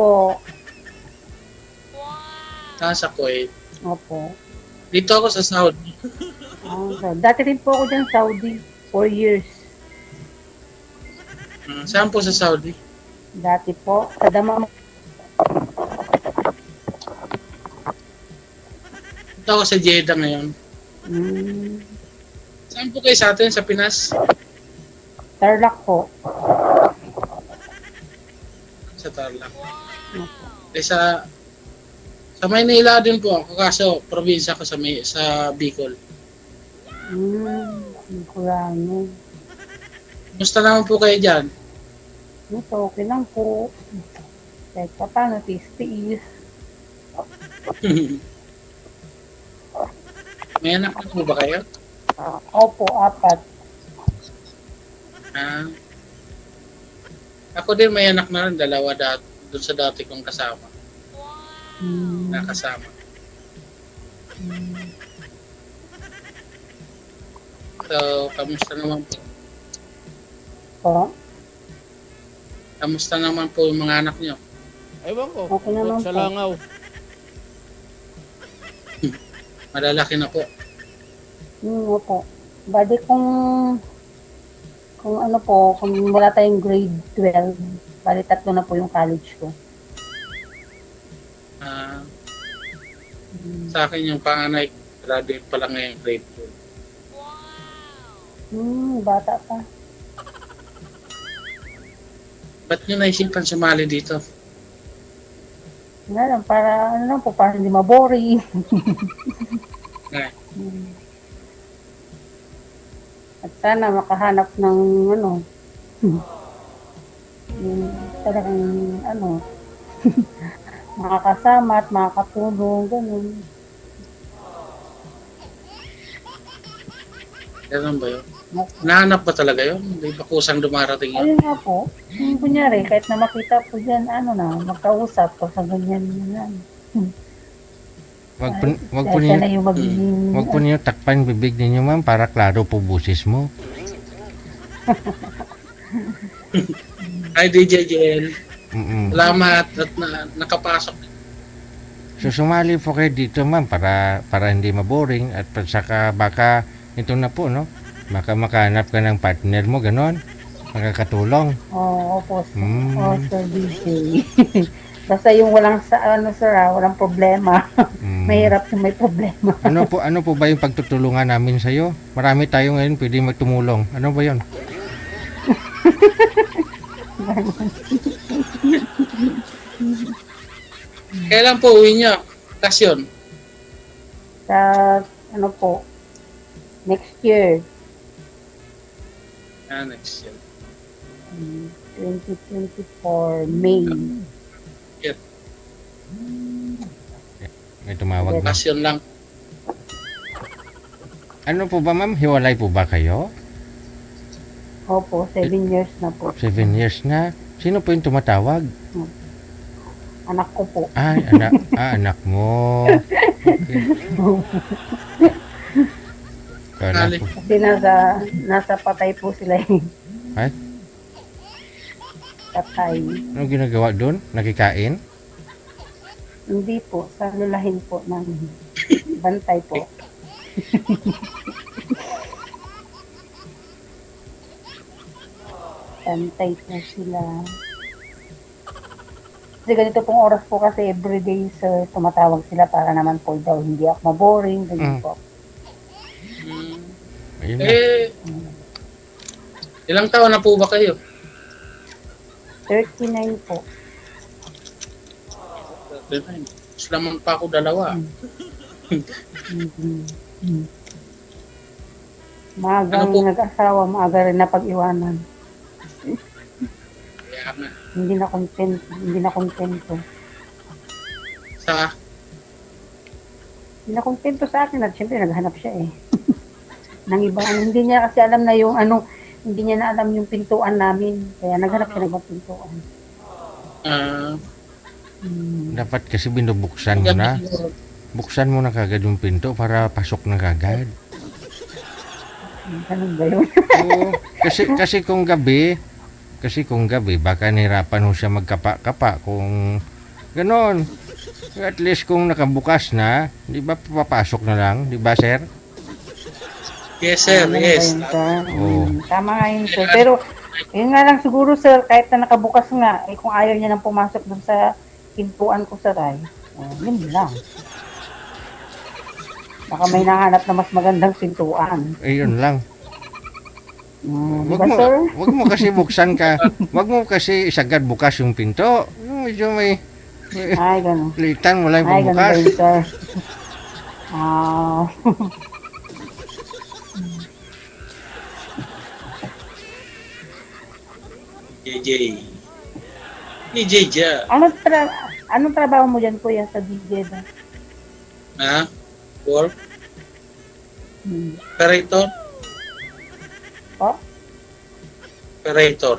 Po. Nasa Kuwait. Opo. Dito ako sa Saudi. Dati rin po ako dyan, Saudi. 4 years. Saan po sa Saudi? Dati po. Sa Damam. Dito ako sa Jeddah ngayon. Saan po kayo sa atin? Sa Pinas? Tarlac po. Sa Tarlac. Eh sa Maynila din po ako, kaso probinsya ko sa Bicol. Kurangin. Musta naman po kayo dyan? Ito, okay lang po. Kahit pa paano, tiis-tiis. May anak na po ba kayo? Opo, 4. Ako din may anak na rin, 2 doon sa dati kong kasama. Nakasama. So, kamusta naman po? Kamusta naman po yung mga anak niyo? Ewan ko, Okay naman sa po. langaw. Malalaki na po. Opo. Bali kung ano po, kung wala tayong grade 12, bali 3 na po yung college ko. Sa akin yung panganay, graduate pa lang ngayon grade 2. Bata pa. Ba't nyo naisipan sumali dito? Nga lang, para ano lang po, para hindi maboring. At sana makahanap ng ano, yung talagang ano, makakasama at makakatulong, ganun. Ganun ba yun? Nahanap ba talaga yun? Hindi ba kusang dumarating yun? Ayun nga po, yung kunyari, kahit na makita po dyan, ano na, magkausap po sa ganyan yan. Wag Siya na yung magiging, po niyo takpan bibig ninyo, ma'am, para klaro po busis mo. Hi DJ Jen. Mm-mm. Salamat at nakapasok. So sumali po kayo dito, ma'am, para hindi maboring at saka baka ito na po, no? Baka makahanap ka ng partner mo, ganon. Makakatulong. opo, Sir DJ. Basta yung walang walang problema. Mahirap yung may problema. Ano po ba yung pagtutulungan namin sa iyo? Marami tayo ngayon pwede magtumulong. Ano ba 'yon? Kailan po uwi niyo? Kasyon? Sa ano po, next year, Next year. 2024 May. May tumawag na. Kasyon lang. Ano po ba, ma'am? Hiwalay po ba kayo? Opo, 7 years na po. 7 years na. Sino po yung tumatawag? Anak ko po. Ay, anak mo. Okay. Anak po. Kasi nasa patay po sila eh. Ay, Patay. ano ginagawa doon? Nakikain? Hindi po, sa lulahin po ng bantay po. Bantay po sila. Kasi ganito pong oras po kasi everyday sir, tumatawag sila para naman po daw hindi ako maboring, ganyan po. Ayun na. Ilang taon na po ba kayo? 39 po. Mas lamang pa ako 2. Maagang nag-asawa, maaga rin na pag-iwanan. Kaya nga. Hindi na kontento. Hindi na kontento sa akin at syempre naghanap siya eh. Nang ibang hindi niya kasi alam na yung hindi niya na alam yung pintuan namin. Kaya naghanap siya ng ibang pintuan. Dapat kasi binubuksan mo na. Buksan mo na kagad yung pinto para pasok na kagad. Ganun ba yun? Oo, kasi kung gabi, Kasi kung gabi, baka nahirapan ho siya magkapa-kapa kung ganon. At least kung nakabukas na, di ba papasok na lang, di ba sir? Yes, sir. Ganun ba Yes. yun, sir? Oo. Tama nga yun, sir. Pero, yun nga lang siguro, sir, kahit na nakabukas nga, eh, kung ayaw niya nang pumasok dun sa pintuan ko, sir, ay, yun lang. Baka may nahanap na mas magandang pintuan. Ayun lang. Di Wag ba, mo, sir? wag mo kasi buksan ka. Wag mo kasi isagad bukas yung pinto. Medyo may Ay, ganun. litan mo lang Ay, ganun ba pagbukas. yun, sir? Ah, JJ. JJ ja. anong trabaho mo dyan, kuya, sa DJ ba? Ha? Work? Hmm. Operator? Oh? Operator.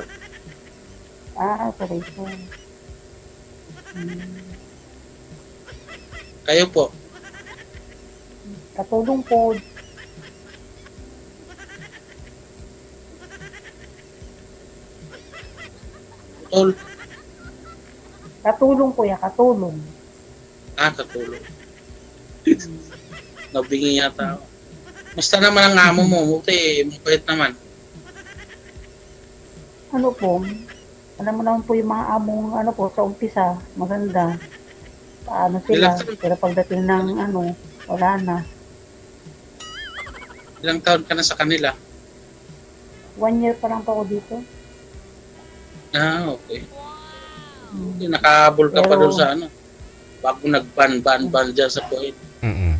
Operator. Kayo po. Katulong po. Tol. Katulong, kuya, katulong. Katulong. Nabingi yata ako. Musta naman ang amo mo? Buti, mabait naman. Ano po, alam mo naman po yung mga among, ano po, sa umpisa, maganda. Paano sila, pero pagdating ng, wala na. Ilang taon ka na sa kanila? 1 year pa lang po ako dito. Okay. Nakahabol ka pa Pero- doon sa bago nag-ban dyan sa Kuwait.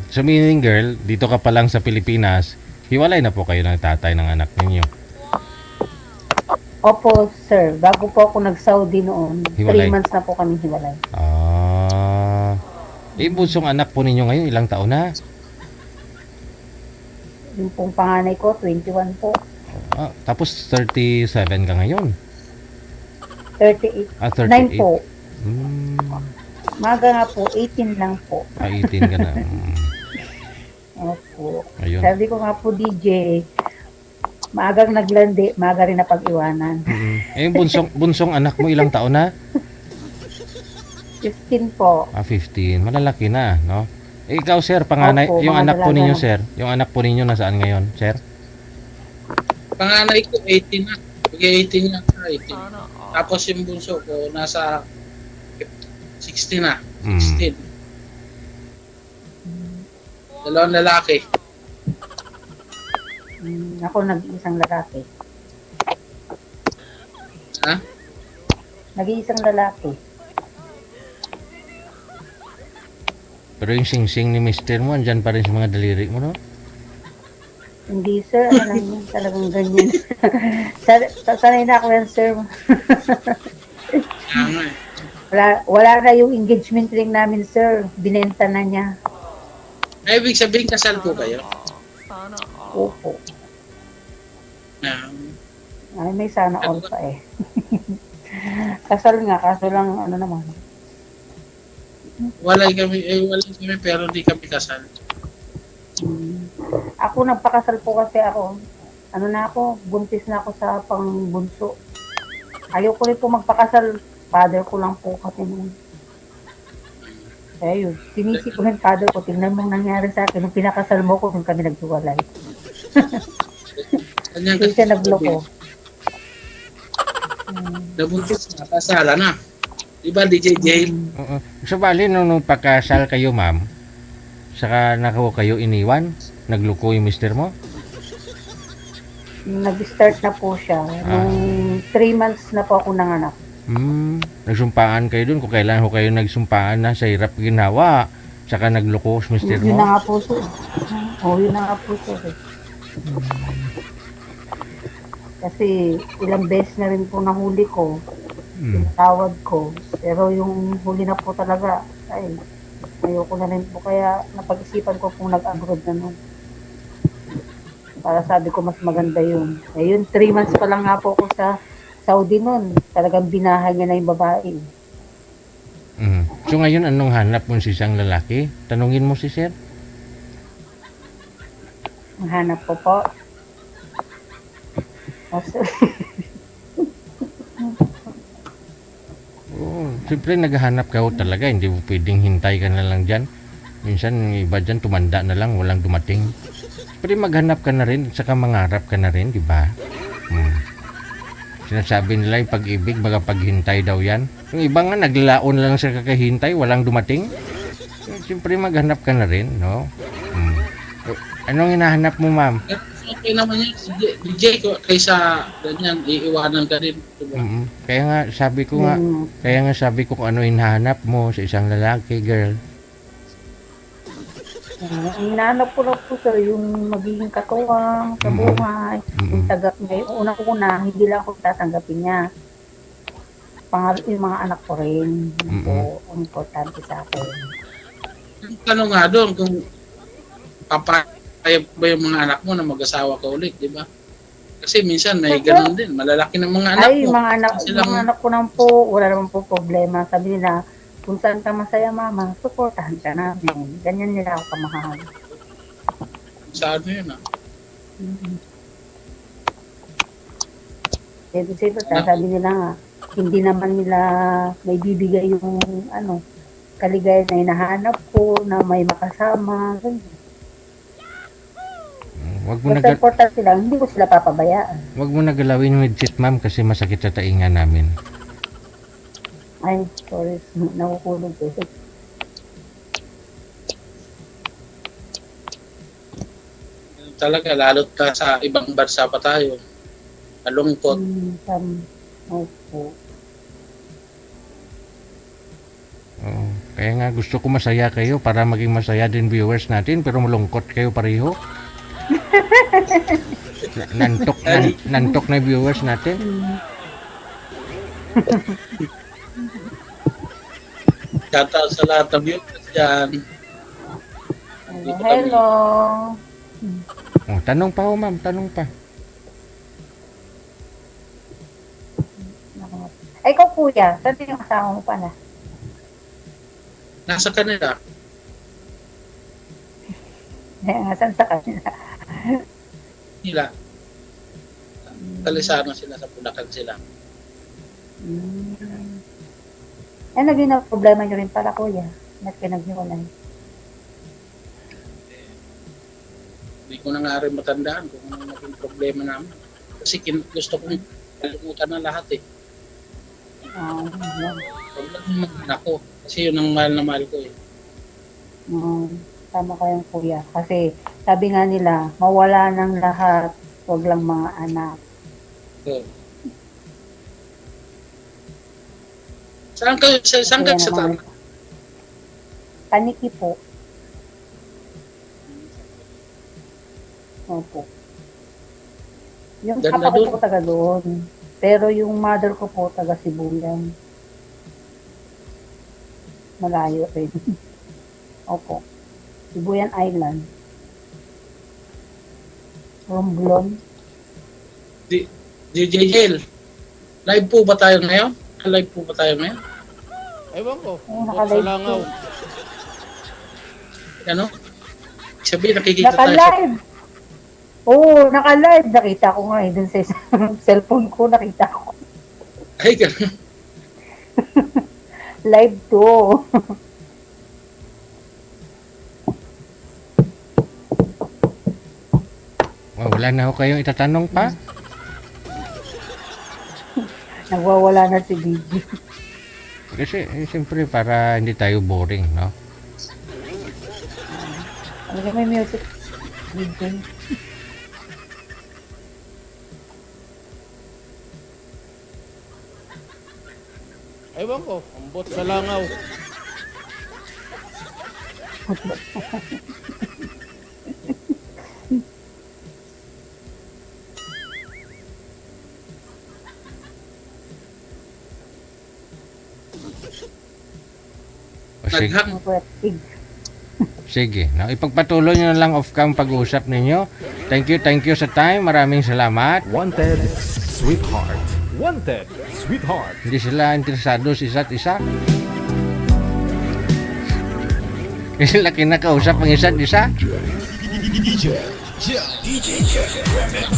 So meaning girl, dito ka pa lang sa Pilipinas, hiwalay na po kayo ng tatay ng anak ninyo. Opo, sir. Bago po ako nag-Saudi noon, Hiwalay. 3 months na po kami hiwalay. Bunsong anak po ninyo ngayon, ilang taon na? Yung pong panganay ko, 21 po. Tapos 37 ka ngayon. 38. 9 38. po. Maga nga po, 18 lang po. 18 ka na. Opo. Ayun. Sabi ko nga po, DJ, maagang naglandi, maaga rin na pag-iwanan. Yung bunsong anak mo, ilang taon na? 15 po. 15. Malalaki na, no? Ikaw, sir, panganay, Opo, yung mga anak po dalaga ninyo, na. sir. Yung anak po ninyo nasaan ngayon, sir? Panganay ko, 18 na. 18 na. 18. Tapos yung bunso ko, nasa 16 na. 16. Dalawang lalaki. Ako nag-iisang lalaki. Ha? Nag-iisang lalaki. Pero yung sing-sing ni mister mo, andyan pa rin sa mga daliri mo, no? Hindi, sir. Alam niyo, talagang ganyan. Sanay na ako yan, sir. Kaya nga eh. Wala na yung engagement ring namin, sir. Binenta na niya. Ibig sabihin, kasal po kayo? Opo. Ay, may sana all pa eh. Kasal nga, kaso lang, naman. Walay kami, pero hindi kami kasal. Ako nagpakasal po kasi ako. Buntis na ako sa pangbunso. Ayaw ko rin po magpakasal. Father ko lang po kasi noon. Kaya yun, sinisi ko yung father ko. Tingnan mo ang nangyari sa akin. Nung pinakasal mo ko, nung kami naghiwalay. Kanyang Hindi siya nagloko. Nabuntis na, kasala na. Diba, DJ Jail? Oo. So, bali, nung pagkasal kayo, ma'am, saka nako kayo iniwan, nagluko yung mister mo? Nag-start na po siya. Nung 3 months na po ako nanganak. Nagsumpaan kayo dun kung kailan ho kayo nagsumpaan na sa hirap ginawa, saka nagluko yung mister Yun mo? na nga po sir. Yun na nga po sir. Kasi ilang beses na rin po nahuli ko. Tinatawad ko. Pero yung huli na po talaga, ay, ayoko na rin po. Kaya napag-isipan ko kung nag-abroad na nun. Para sabi ko mas maganda yun. Ayun, 3 months pa lang nga po ako sa Saudi nun. Talagang binahay niya na yung babae. So ngayon, anong hanap mo si isang lalaki? Tanungin mo si sir. Ang hanap ko po. Siyempre, naghahanap ka ho talaga. Hindi mo pwedeng hintay ka na lang dyan. Minsan, yung iba dyan, tumanda na lang, walang dumating. Pwede maghanap ka na rin, at saka mangarap ka na rin, di ba? Sinasabi nila yung pag-ibig, magapaghintay daw yan. Yung iba nga, naglalaon lang sa kakahintay, walang dumating. Siyempre, maghanap ka na rin, no? Anong hinahanap mo, ma'am? Okay naman yun, DJ, kaysa ganyan, iiwanan ka rin. Diba? Kaya nga, sabi ko kung ano hinahanap mo sa isang lalaki, girl. Ang hinahanap ko lang po sir, yung magiging katuwang sa buhay, yung tagap niya, yung unang-una, hindi lang ako tatanggapin niya. Pangalit yung mga anak ko rin, yun po, ang importante sa akin. Tanong nga doon kung papayag ba yung mga anak mo na mag-asawa ka ulit, di ba? Kasi minsan may ganun din, malalaki ng mga anak Ay, mo. mga anak ko naman po, wala naman po problema. Sabi nila, kung saan ka masaya mama, supportahan ka namin. Ganyan nila ako kamahal. Sa ano yun Siyempre, sabi nila nga, hindi naman nila may bibigay yung kaligayahan na hinahanap ko, na may makasama. Ganyan. Basta importante lang, hindi ko sila papabayaan. Wag mo nagalawin with shit, ma'am, kasi masakit sa tainga namin. Ay, sorry, nakukulog ko. Talaga, lalo't ka sa ibang bansa pa tayo. Malungkot. Opo. Kaya nga gusto ko masaya kayo para maging masaya din viewers natin, pero malungkot kayo pareho. Nantok na viewers natin. Shoutout sa lahat ng viewers dyan. Hello. Tanong pa ho, ma'am, tanong pa. Ay, ikaw kuya, saan yung kasama mo pala? Nasa kanila. Saan sa kanila? Nila. Kalisano sila, sa Bulacan sila. Ay, naging na problema nyo rin pala kuya. Ba't kayo naghiwalay? Hindi ko na nga rin matandaan kung ano naging problema namin. Kasi gusto kong kalimutan na lahat eh. Huwag lang yung mga anak ko. Kasi yun ang mahal na mahal ko eh. Tama kayong kuya. Kasi sabi nga nila, mawala ng lahat, huwag lang mga anak. So, saan ka sa Tarlac? Paniki po. Opo. Yung Ganda papa ko dun. po taga doon. Pero yung mother ko po taga Sibuyan. Malayo rin. Opo. Sibuyan Island. Romblon. DJ Hale, live po ba tayo ngayon? Live po ba tayo ngayon? Ewan ko. Naka-live Sa langaw. Ano? Sabi, nakikita tayo sa... Naka-live! Oo, naka-live. Nakita ko nga eh. Dun sa cellphone ko, nakita ko. Ay, ganun. Live to. Wala na ho kayong itatanong pa? Nagwawala na si DJ. Kasi siyempre para hindi tayo boring, no? Ano may music? DJ. Ewan ko. Ambot sa langaw. Sige, Pwede. sige. No, ipagpatuloy nyo na lang off-cam pag-uusap ninyo. Thank you sa time. Maraming salamat. Wanted, sweetheart. Wanted, sweetheart. Hindi sila interesado sa isa't isa. Hindi sila kinakausap ang isa't isa. DJ Remix.